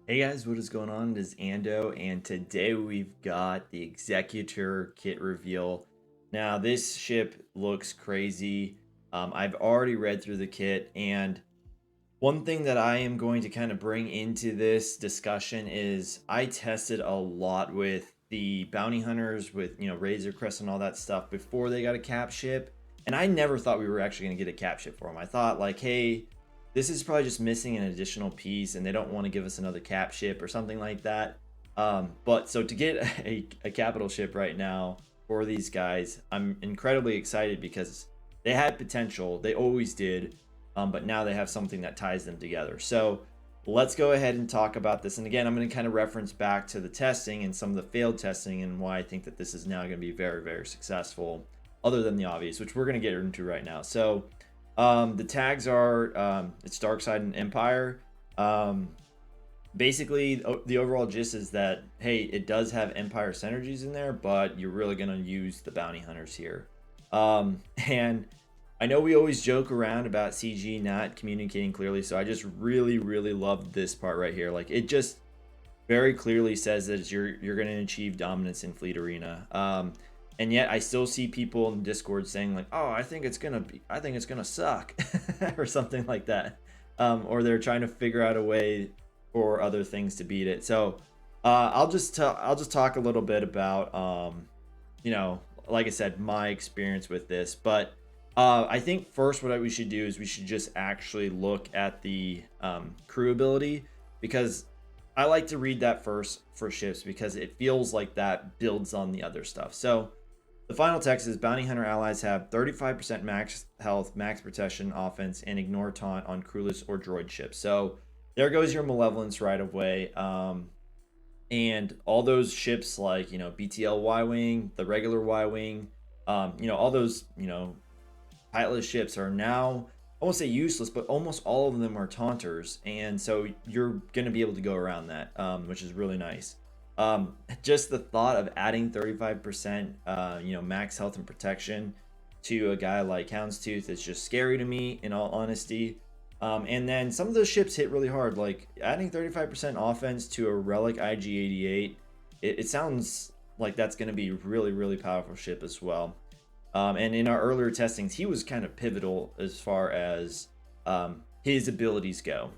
Hey guys, what is going on? It is Ando, and today we've got the Executor Kit Reveal. Now, this ship looks crazy. I've already read through the kit, and one thing that I am going to kind of bring into this discussion is I tested a lot with the bounty hunters, with Razor Crest and all that stuff before they got a cap ship, and I never thought we were actually going to get a cap ship for them. I thought like, hey, this is probably just missing an additional piece, and they don't want to give us another cap ship or something like that. But so to get a capital ship right now for these guys, I'm incredibly excited because they had potential. They always did, but now they have something that ties them together. So let's go ahead and talk about this. And again, I'm going to kind of reference back to the testing and some of the failed testing and why I think that this is now going to be very, very successful, other than the obvious, which we're going to get into right now. So the tags are it's Dark Side and Empire. Basically, the overall gist is that, hey, it does have Empire synergies in there, but you're really going to use the bounty hunters here. And I know we always joke around about CG not communicating clearly, so I just really, really love this part right here. Like, it just very clearly says that you're going to achieve dominance in Fleet Arena. And yet I still see people in Discord saying like, "Oh, I think it's gonna suck," or something like that, or they're trying to figure out a way or other things to beat it. So I'll just talk a little bit about like I said, my experience with this. But I think first what we should do is we should just actually look at the crew ability, because I like to read that first for ships because it feels like that builds on the other stuff. So the final text is bounty hunter allies have 35% max health, max protection, offense, and ignore taunt on crewless or droid ships. So there goes your malevolence right away. And all those ships like, BTL Y-Wing, the regular Y-Wing, all those, pilotless ships are now, I won't say useless, but almost all of them are taunters. And so you're going to be able to go around that, which is really nice. Just the thought of adding 35%, max health and protection to a guy like Houndstooth is just scary to me, in all honesty. And then some of those ships hit really hard, like adding 35% offense to a Relic IG-88. It sounds like that's going to be really, really powerful ship as well. And in our earlier testings, he was kind of pivotal as far as his abilities go.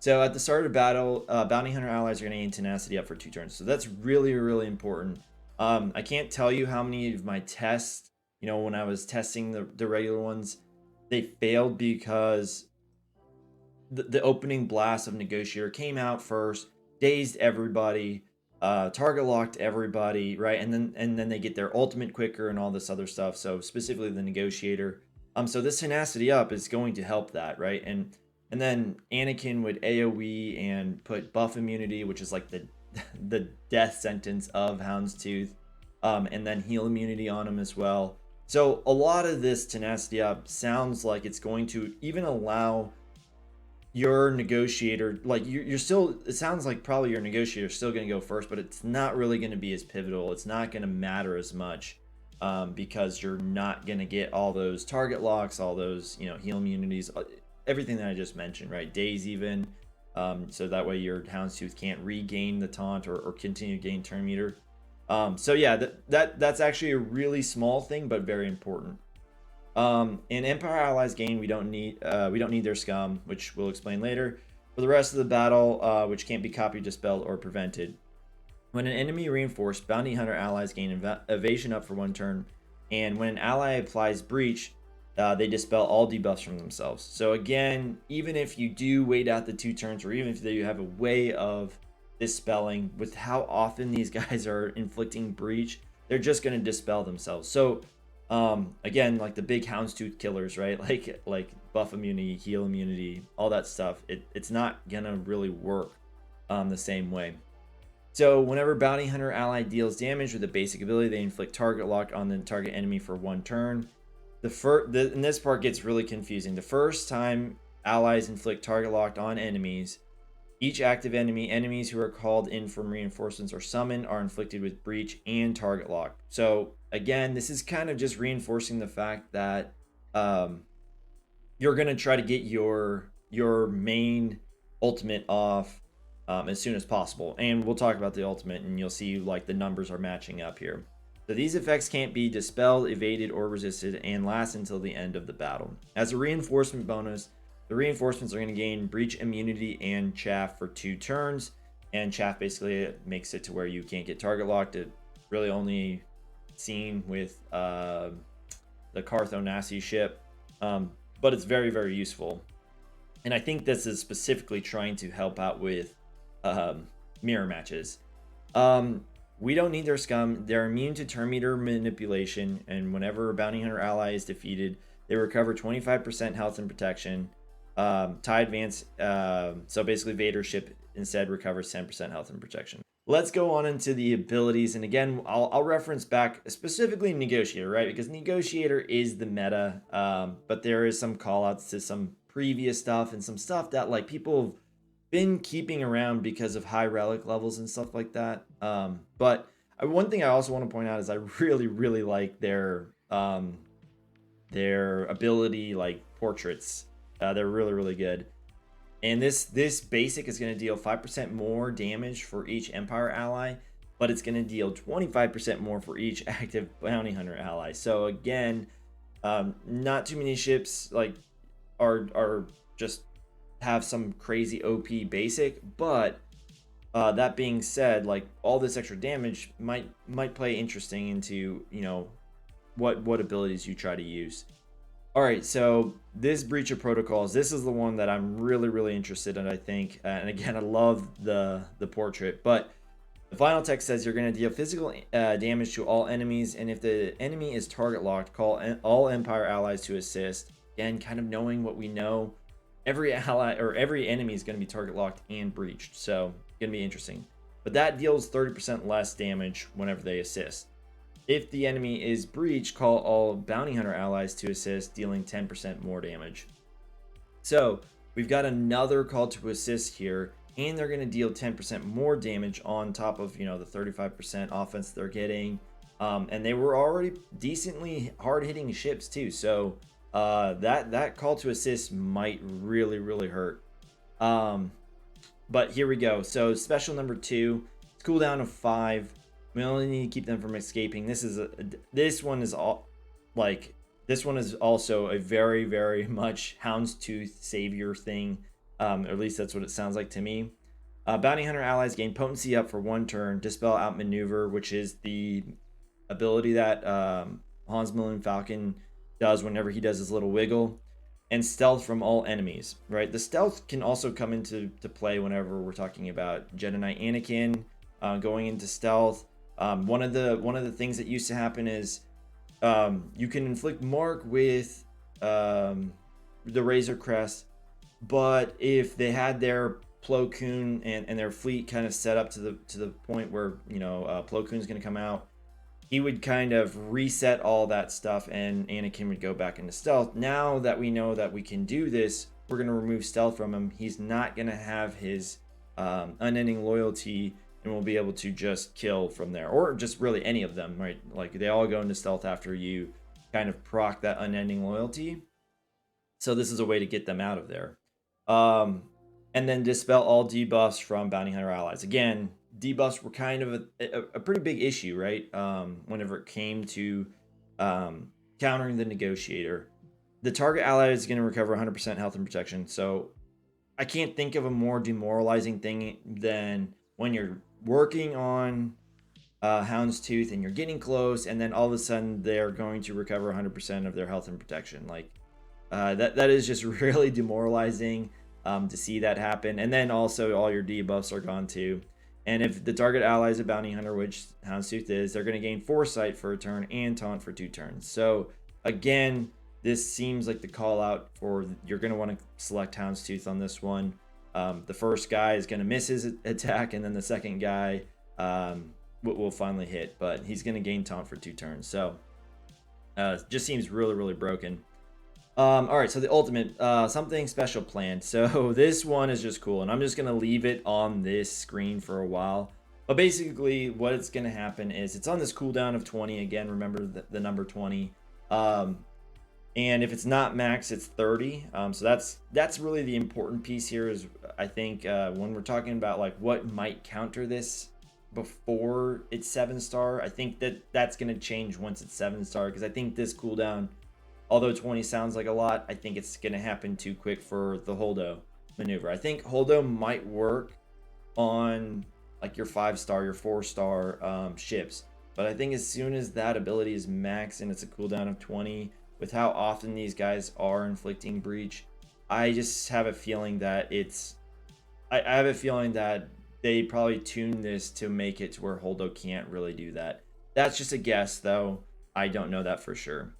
So at the start of battle, bounty hunter allies are going to gain tenacity up for 2 turns. So that's really, really important. I can't tell you how many of my tests, when I was testing the regular ones, they failed because the opening blast of Negotiator came out first, dazed everybody, target locked everybody, right? And then they get their ultimate quicker and all this other stuff. So specifically the Negotiator. So this tenacity up is going to help that, right? And then Anakin would AoE and put buff immunity, which is like the death sentence of Houndstooth, and then heal immunity on him as well. So a lot of this tenacity up sounds like it's going to even allow your negotiator, like you're still, it sounds like probably your negotiator is still going to go first, but it's not really going to be as pivotal. It's not going to matter as much, because you're not going to get all those target locks, all those heal immunities, everything that I just mentioned, right? Days even, so that way your Houndstooth can't regain the taunt or continue to gain turn meter. So yeah, that's actually a really small thing, but very important. In Empire allies gain, we don't need their scum, which we'll explain later. For the rest of the battle, which can't be copied, dispelled, or prevented. When an enemy reinforced, bounty hunter allies gain evasion up for 1 turn, and when an ally applies breach, they dispel all debuffs from themselves. So again, even if you do wait out the 2 turns, or even if you have a way of dispelling, with how often these guys are inflicting breach, they're just going to dispel themselves. So again, like the big Houndstooth killers, right? Like buff immunity, heal immunity, all that stuff. It's not gonna really work the same way. So whenever bounty hunter ally deals damage with a basic ability, they inflict target lock on the target enemy for 1 turn. And this part gets really confusing. The first time allies inflict target lock on enemies, each active enemies who are called in from reinforcements or summoned are inflicted with breach and target lock. So again, this is kind of just reinforcing the fact that you're going to try to get your main ultimate off as soon as possible. And we'll talk about the ultimate, and you'll see like the numbers are matching up here. So these effects can't be dispelled, evaded, or resisted, and last until the end of the battle. As a reinforcement bonus, the reinforcements are going to gain breach immunity and chaff for 2 turns. And chaff basically makes it to where you can't get target locked. It really only seen with the Carthonasi ship, but it's very, very useful. And I think this is specifically trying to help out with mirror matches. We don't need their scum. They're immune to turn meter manipulation, and whenever a bounty hunter ally is defeated, they recover 25% health and protection. TIE advance, so basically Vader's ship instead recovers 10% health and protection. Let's go on into the abilities, and again, I'll reference back specifically Negotiator, right? Because Negotiator is the meta, but there is some callouts to some previous stuff and some stuff that like people have been keeping around because of high relic levels and stuff like that. But one thing I also want to point out is I really, really like their ability like portraits. They're really, really good. And this basic is going to deal 5% more damage for each Empire ally, but it's going to deal 25% more for each active bounty hunter ally. So again, not too many ships like are just have some crazy OP basic, but that being said, like all this extra damage might play interesting into, you know, what abilities you try to use. All right, so this breach of protocols, this is the one that I'm really, really interested in, I think. And again, I love the portrait, but the final text says you're going to deal physical damage to all enemies, and if the enemy is target locked, call all Empire allies to assist. Again, kind of knowing what we know, every ally or every enemy is going to be target locked and breached, so it's going to be interesting. But that deals 30% less damage whenever they assist. If the enemy is breached, call all bounty hunter allies to assist, dealing 10% more damage. So we've got another call to assist here, and they're going to deal 10% more damage on top of, you know, the 35% offense they're getting. And they were already decently hard-hitting ships too, so that call to assist might really, really hurt. But here we go. So special number 2, it's cooldown of 5. We only need to keep them from escaping. This one is also a very, very much houndstooth savior thing. Or at least that's what it sounds like to me. Bounty hunter allies gain potency up for 1 turn. Dispel outmaneuver, which is the ability that Hans Millen Falcon does whenever he does his little wiggle. And stealth from all enemies. Right. The stealth can also come into play whenever we're talking about Jedi Knight Anakin going into stealth. One of the things that used to happen is you can inflict mark with the Razor Crest, but if they had their Plo Koon and their fleet kind of set up to the point where, you know, Plo Koon's going to come out, he would kind of reset all that stuff and Anakin would go back into stealth. Now that we know that we can do this, we're going to remove stealth from him. He's not going to have his unending loyalty, and we'll be able to just kill from there, or just really any of them, right? Like they all go into stealth after you kind of proc that unending loyalty. So this is a way to get them out of there. And then dispel all debuffs from bounty hunter allies. Again, debuffs were kind of a pretty big issue, right? Whenever it came to countering the Negotiator. The target ally is going to recover 100% health and protection. So I can't think of a more demoralizing thing than when you're working on Houndstooth and you're getting close, and then all of a sudden they're going to recover 100% of their health and protection. Like that is just really demoralizing to see that happen. And then also all your debuffs are gone too. And if the target ally is a bounty hunter, which Houndstooth is, they're going to gain Foresight for a turn and Taunt for 2 turns. So again, this seems like the call out for you're going to want to select Houndstooth on this one. The first guy is going to miss his attack, and then the second guy will finally hit, but he's going to gain Taunt for 2 turns. So just seems really, really broken. All right, so the ultimate, something special planned. So this one is just cool, and I'm just going to leave it on this screen for a while. But basically what's going to happen is it's on this cooldown of 20. Again, remember the number 20. And if it's not max, it's 30. So that's really the important piece here is, I think, when we're talking about like what might counter this before it's 7-star, I think that's going to change once it's 7-star, because I think this cooldown, although 20 sounds like a lot, I think it's going to happen too quick for the Holdo maneuver. I think Holdo might work on like your 5-star, your 4-star ships, but I think as soon as that ability is max and it's a cooldown of 20, with how often these guys are inflicting breach, I just have a feeling that I have a feeling that they probably tuned this to make it to where Holdo can't really do that. That's just a guess, though. I don't know that for sure.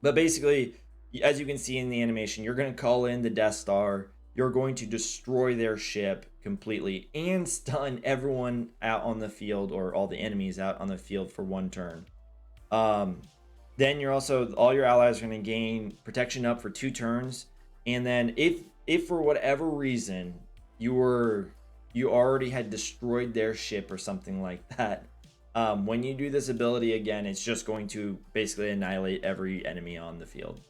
But basically, as you can see in the animation, you're going to call in the Death Star. You're going to destroy their ship completely and stun everyone out on the field, or all the enemies out on the field, for 1 turn. Then you're also, all your allies are going to gain protection up for 2 turns. And then if for whatever reason you already had destroyed their ship or something like that, when you do this ability again, it's just going to basically annihilate every enemy on the field.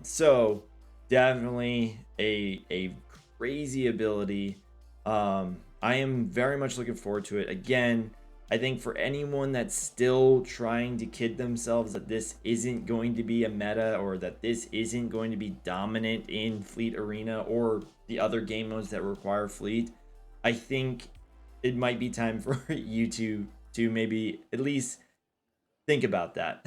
So definitely a crazy ability. I am very much looking forward to it. Again, I think for anyone that's still trying to kid themselves that this isn't going to be a meta, or that this isn't going to be dominant in Fleet Arena or the other game modes that require Fleet, I think it might be time for you to maybe at least think about that.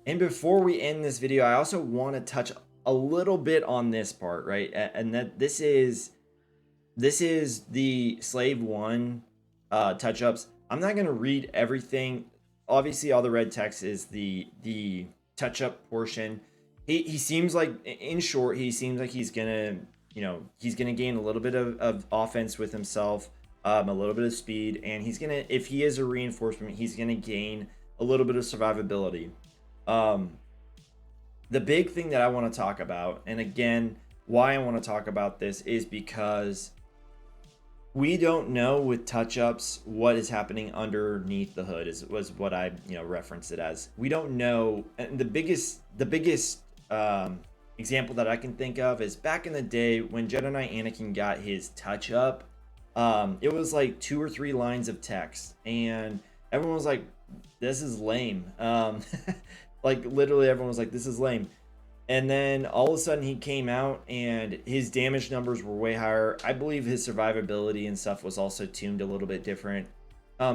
And before we end this video, I also want to touch a little bit on this part, right? And that this is the Slave 1 touch-ups. I'm not going to read everything. Obviously, all the red text is the touch-up portion. He seems like, in short, he seems like he's gonna, he's gonna gain a little bit of offense with himself, a little bit of speed, and he's gonna, if he is a reinforcement, he's gonna gain a little bit of survivability. The big thing that I want to talk about, and again, why I want to talk about this, is because we don't know with touch-ups what is happening underneath the hood, was what I referenced it as. We don't know. And the biggest example that I can think of is back in the day when Jedi Knight Anakin got his touch-up. It was like 2 or 3 lines of text, and everyone was like, this is lame. Like literally everyone was like, this is lame. And then all of a sudden he came out and his damage numbers were way higher. I believe his survivability and stuff was also tuned a little bit different.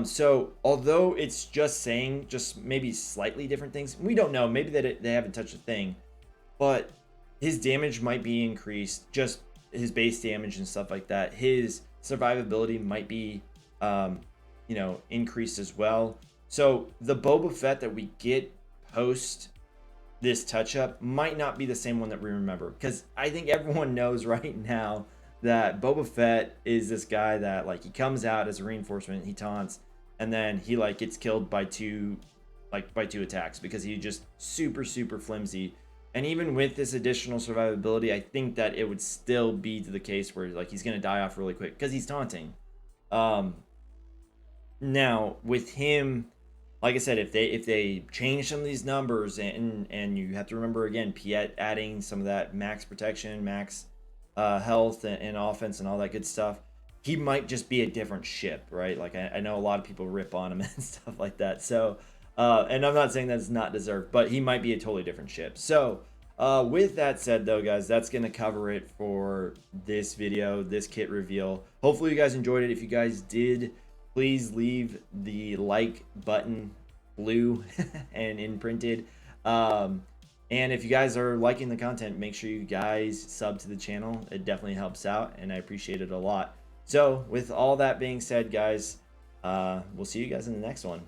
So although it's just saying just maybe slightly different things, we don't know. Maybe they haven't touched a thing, but his damage might be increased, just his base damage and stuff like that. His survivability might be, increased as well. So the Boba Fett that we get post this touch-up might not be the same one that we remember, because I think everyone knows right now that Boba Fett is this guy that, like, he comes out as a reinforcement, he taunts, and then he like gets killed by two attacks because he's just super flimsy. And even with this additional survivability, I think that it would still be to the case where like he's gonna die off really quick because he's taunting. Now with him, like I said, if they change some of these numbers, and you have to remember again, Piet adding some of that max protection, max health and offense and all that good stuff, he might just be a different ship, right? Like I know a lot of people rip on him and stuff like that. So, and I'm not saying that's not deserved, but he might be a totally different ship. So, with that said though, guys, that's going to cover it for this video, this kit reveal. Hopefully you guys enjoyed it. If you guys did, please leave the like button blue and imprinted. And if you guys are liking the content, make sure you guys sub to the channel. It definitely helps out, and I appreciate it a lot. So with all that being said, guys, we'll see you guys in the next one.